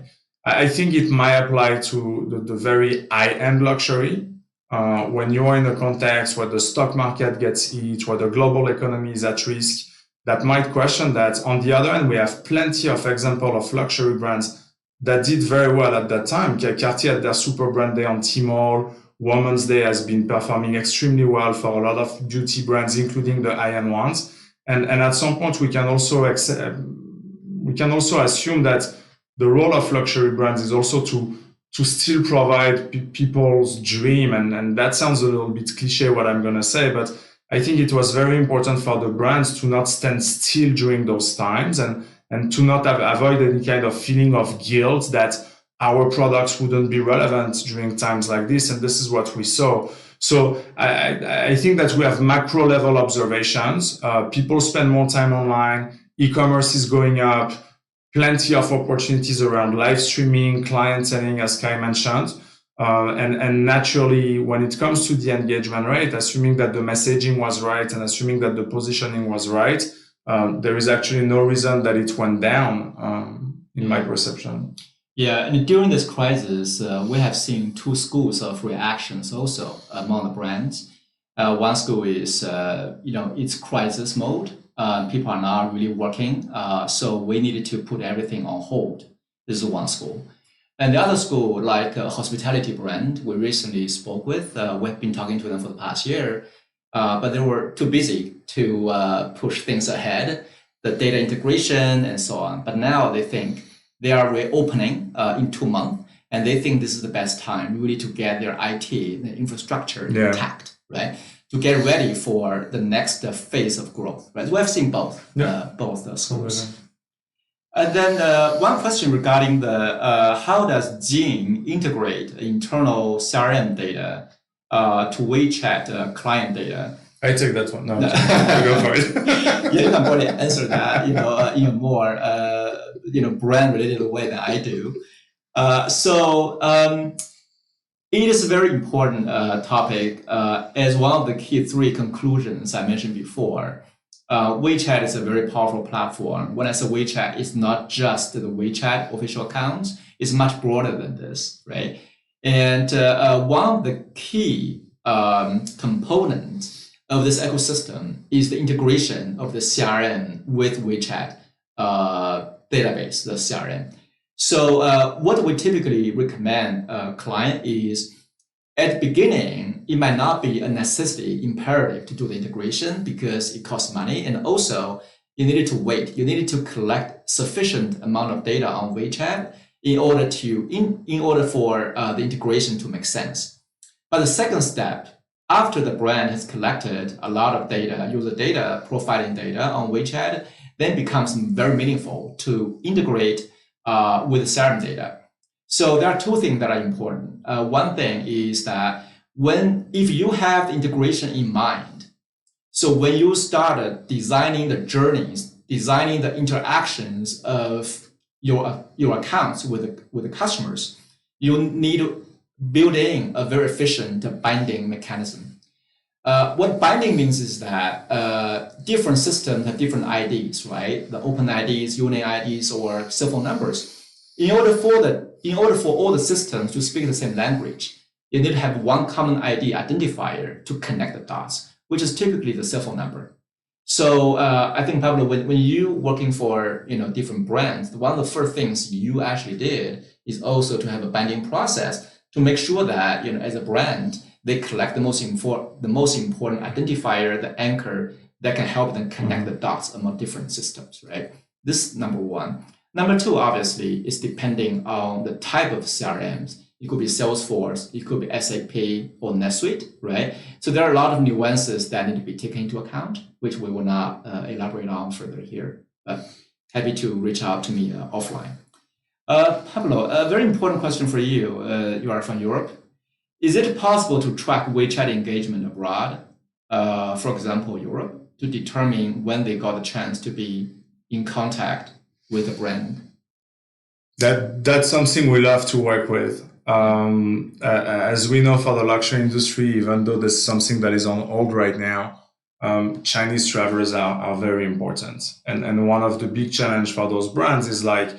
I think it might apply to the very high-end luxury. When you're in a context where the stock market gets hit, where the global economy is at risk, that might question that. On the other hand, we have plenty of examples of luxury brands that did very well at that time. Cartier had their super brand day on Tmall. Women's Day has been performing extremely well for a lot of beauty brands, including the high-end ones. And at some point, we can also assume that the role of luxury brands is also to still provide people's dream. And that sounds a little bit cliche, what I'm going to say, but I think it was very important for the brands to not stand still during those times and to not avoid any kind of feeling of guilt that our products wouldn't be relevant during times like this. And this is what we saw. So I think that we have macro level observations. People spend more time online. E-commerce is going up. Plenty of opportunities around live streaming, clienteling, as Kai mentioned. And naturally, when it comes to the engagement rate, assuming that the messaging was right and assuming that the positioning was right, there is actually no reason that it went down, in my perception. Yeah, and during this crisis, we have seen two schools of reactions also among the brands. One school is, it's crisis mode. People are not really working, so we needed to put everything on hold. This is one school. And the other school, like a hospitality brand, we recently spoke with. We've been talking to them for the past year, but they were too busy to push things ahead, the data integration and so on. But now they think they are reopening in 2 months, and they think this is the best time really to get their IT, the infrastructure intact, right? To get ready for the next phase of growth, right? We have seen both schools. And then one question regarding the how does Jing integrate internal CRM data to WeChat client data? I take that one. No, go for it. You can probably answer that, in a more brand related way than I do. It is a very important topic. As one of the key 3 conclusions I mentioned before, WeChat is a very powerful platform. When I say WeChat, it's not just the WeChat official accounts. It's much broader than this, right? And one of the key components of this ecosystem is the integration of the CRM with WeChat database, the CRM. So what we typically recommend a client is, at the beginning, it might not be a necessity, imperative to do the integration because it costs money. And also, you needed to wait. You needed to collect sufficient amount of data on WeChat in order for the integration to make sense. But the second step, after the brand has collected a lot of data, user data, profiling data on WeChat, then becomes very meaningful to integrate with CRM data. So there are 2 things that are important. One thing is that if you have the integration in mind, so when you started designing the journeys, designing the interactions of your accounts with the customers, you need to build in a very efficient binding mechanism. What binding means is that different systems have different IDs, right? The open IDs, union IDs, or cell phone numbers. In order for all the systems to speak the same language, you need to have one common ID identifier to connect the dots, which is typically the cell phone number. So I think, Pablo, when you working for different brands, one of the first things you actually did is also to have a binding process to make sure that as a brand they collect the most important identifier, the anchor that can help them connect the dots among different systems, right? This is number one. Number two, obviously, is depending on the type of CRMs. It could be Salesforce, it could be SAP or NetSuite, right? So there are a lot of nuances that need to be taken into account, which we will not elaborate on further here, but happy to reach out to me offline. Pablo, a very important question for you. You are from Europe. Is it possible to track WeChat engagement abroad, for example, Europe, to determine when they got a chance to be in contact with a brand? That's something we love to work with. As we know, for the luxury industry, even though this is something that is on hold right now, Chinese travelers are very important. And one of the big challenge for those brands is like,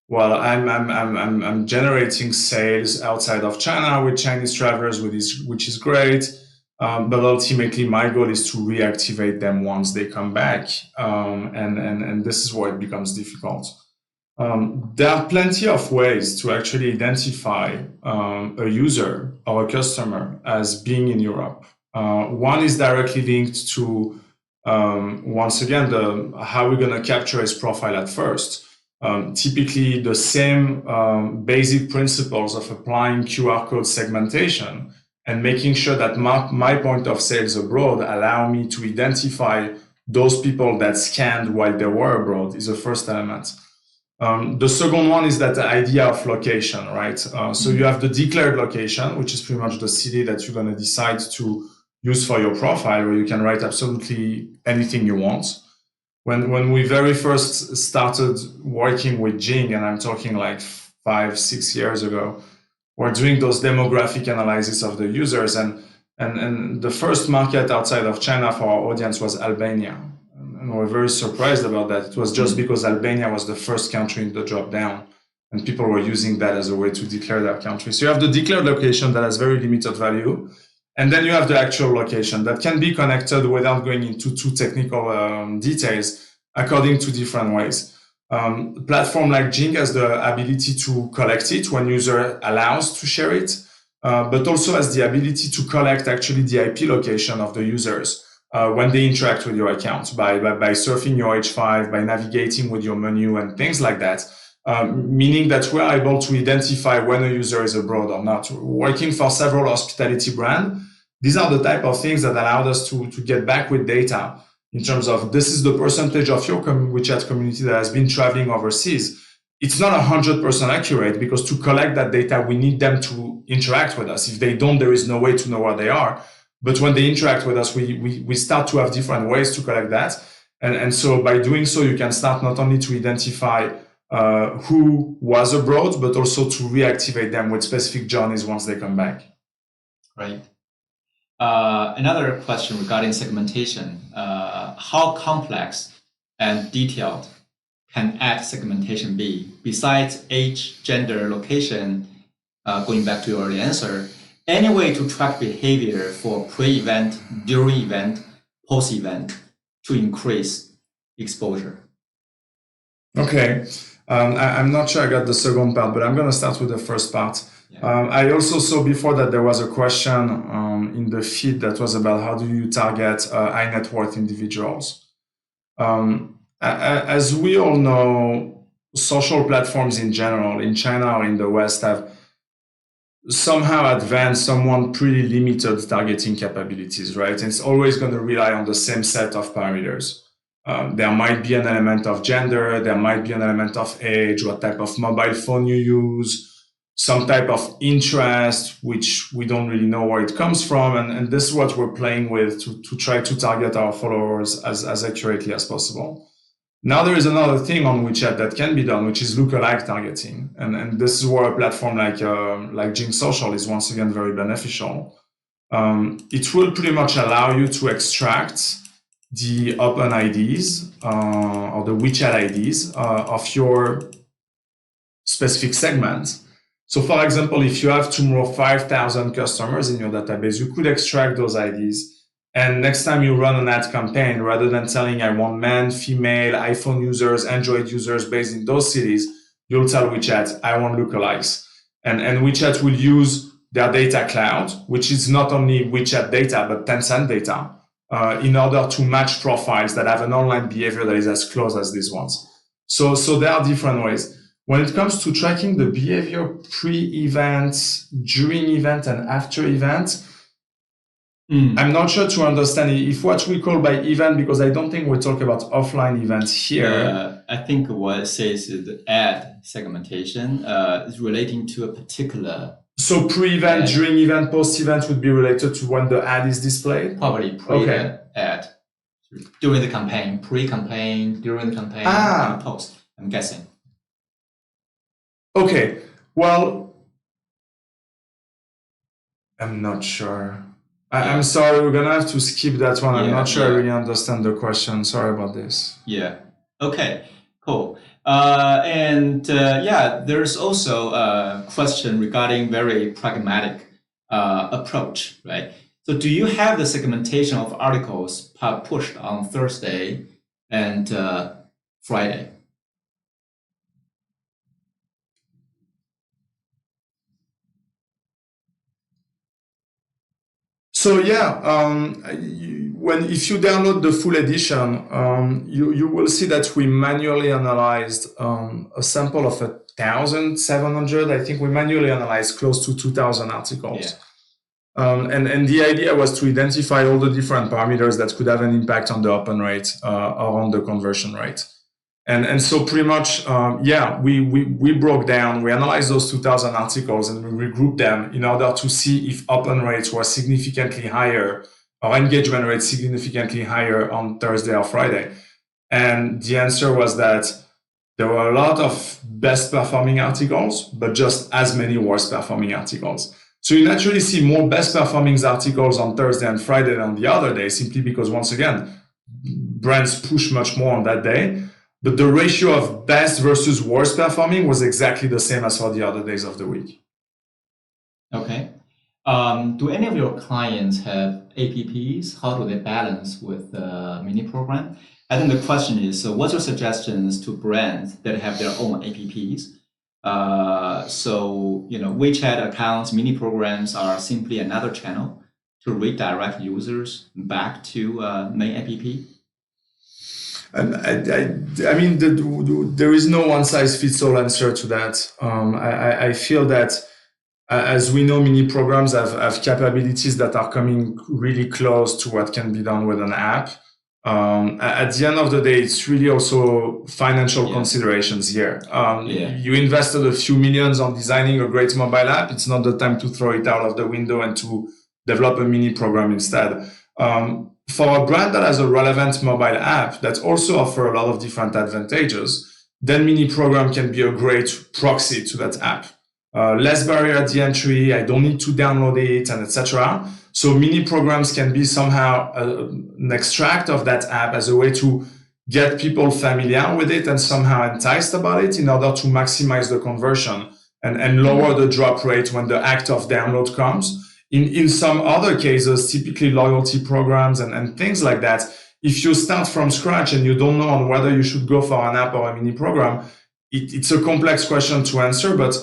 well, I'm generating sales outside of China with Chinese travelers, which is great. But ultimately, my goal is to reactivate them once they come back. And this is where it becomes difficult. There are plenty of ways to actually identify a user or a customer as being in Europe. One is directly linked to, once again, how we're going to capture his profile at first. Typically, the same basic principles of applying QR code segmentation and making sure that my point of sales abroad allow me to identify those people that scanned while they were abroad is the first element. The second one is that the idea of location, right? So you have the declared location, which is pretty much the city that you're going to decide to use for your profile, where you can write absolutely anything you want. When we very first started working with Jing, and I'm talking like 5-6 years ago, we're doing those demographic analysis of the users, and the first market outside of China for our audience was Albania. And we're very surprised about that. It was just because Albania was the first country in the drop down, and people were using that as a way to declare their country. So you have the declared location that has very limited value. And then you have the actual location that can be connected without going into too technical details according to different ways. A platform like Jing has the ability to collect it when user allows to share it, but also has the ability to collect actually the IP location of the users when they interact with your account by surfing your H5, by navigating with your menu and things like that. Meaning that we are able to identify when a user is abroad or not. Working for several hospitality brands, these are the type of things that allowed us to get back with data in terms of this is the percentage of your WeChat community that has been traveling overseas. It's not 100% accurate because to collect that data, we need them to interact with us. If they don't, there is no way to know where they are. But when they interact with us, we start to have different ways to collect that. And so by doing so, you can start not only to identify who was abroad, but also to reactivate them with specific journeys once they come back. Right. Another question regarding segmentation. How complex and detailed can ad segmentation be? Besides age, gender, location, going back to your earlier answer, any way to track behavior for pre-event, during event, post-event to increase exposure? Okay. I'm not sure I got the second part, but I'm going to start with the first part. Yeah. I also saw before that there was a question in the feed that was about how do you target high net worth individuals. As we all know, social platforms in general, in China or in the West, have somehow advanced somewhat pretty limited targeting capabilities, right? And it's always going to rely on the same set of parameters. There might be an element of gender, there might be an element of age, what type of mobile phone you use, some type of interest, which we don't really know where it comes from. And this is what we're playing with to try to target our followers as accurately as possible. Now there is another thing on WeChat that can be done, which is lookalike targeting, and this is where a platform like JINGdigital is once again very beneficial. It will pretty much allow you to extract the open IDs or the WeChat IDs of your specific segment. So for example, if you have tomorrow 5,000 customers in your database, you could extract those IDs. And next time you run an ad campaign, rather than telling I want men, female, iPhone users, Android users based in those cities, you'll tell WeChat, I want lookalikes. And WeChat will use their data cloud, which is not only WeChat data, but Tencent data, in order to match profiles that have an online behavior that is as close as these ones. So there are different ways. When it comes to tracking the behavior pre-event, during event, and after event, I'm not sure to understand if what we call by event, because I don't think we talk about offline events here. I think what it says is the ad segmentation is relating to a particular. So pre-event, during event, post-event would be related to when the ad is displayed? Probably pre-ad. During the campaign, pre-campaign, during the campaign, and post, I'm guessing. Okay, well, I'm not sure. I'm sorry, we're going to have to skip that one. I'm not sure I really understand the question. Sorry about this. Yeah. Okay, cool. There's also a question regarding very pragmatic approach, right? So do you have the segmentation of articles pushed on Thursday and Friday? So yeah, if you download the full edition, you will see that we manually analyzed a sample of 1,700. I think we manually analyzed close to 2,000 articles. And the idea was to identify all the different parameters that could have an impact on the open rate or on the conversion rate. And so pretty much, we broke down, we analyzed those 2,000 articles and we regrouped them in order to see if open rates were significantly higher or engagement rates significantly higher on Thursday or Friday. And the answer was that there were a lot of best performing articles, but just as many worst performing articles. So you naturally see more best performing articles on Thursday and Friday than the other day, simply because once again, brands push much more on that day. But the ratio of best versus worst performing was exactly the same as for the other days of the week. Okay. Do any of your clients have APPs? How do they balance with the mini program? I think the question is, so what's your suggestions to brands that have their own APPs? WeChat accounts, mini programs are simply another channel to redirect users back to main app. And I mean, there is no one-size-fits-all answer to that. I feel that, as we know, mini programs have capabilities that are coming really close to what can be done with an app. At the end of the day, it's really also financial considerations here. You invested a few millions on designing a great mobile app. It's not the time to throw it out of the window and to develop a mini program instead. For a brand that has a relevant mobile app that also offers a lot of different advantages, then mini program can be a great proxy to that app. Less barrier at the entry, I don't need to download it, and etc. So mini programs can be somehow an extract of that app as a way to get people familiar with it and somehow enticed about it in order to maximize the conversion and lower the drop rate when the act of download comes. In some other cases, typically loyalty programs and things like that, if you start from scratch and you don't know on whether you should go for an app or a mini program, it's a complex question to answer, but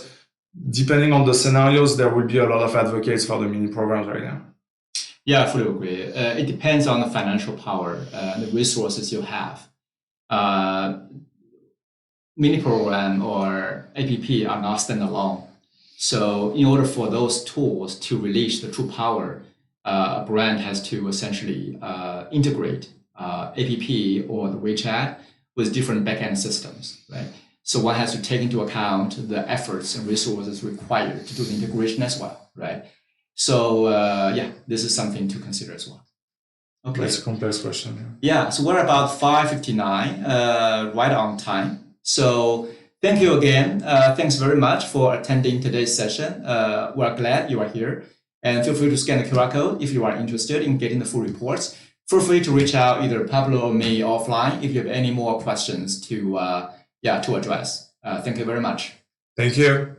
depending on the scenarios, there will be a lot of advocates for the mini programs right now. Yeah, I fully agree. It depends on the financial power, the resources you have. Mini program or app are not standalone. So in order for those tools to release the true power, a brand has to essentially integrate app or the WeChat with different backend systems, right? So one has to take into account the efforts and resources required to do the integration as well, right? So this is something to consider as well. Okay. That's a complex question. Yeah, so we're about 5:59, right on time. So thank you again. Thanks very much for attending today's session. We're glad you are here. And feel free to scan the QR code if you are interested in getting the full reports. Feel free to reach out either Pablo or me offline if you have any more questions to address. Thank you very much. Thank you.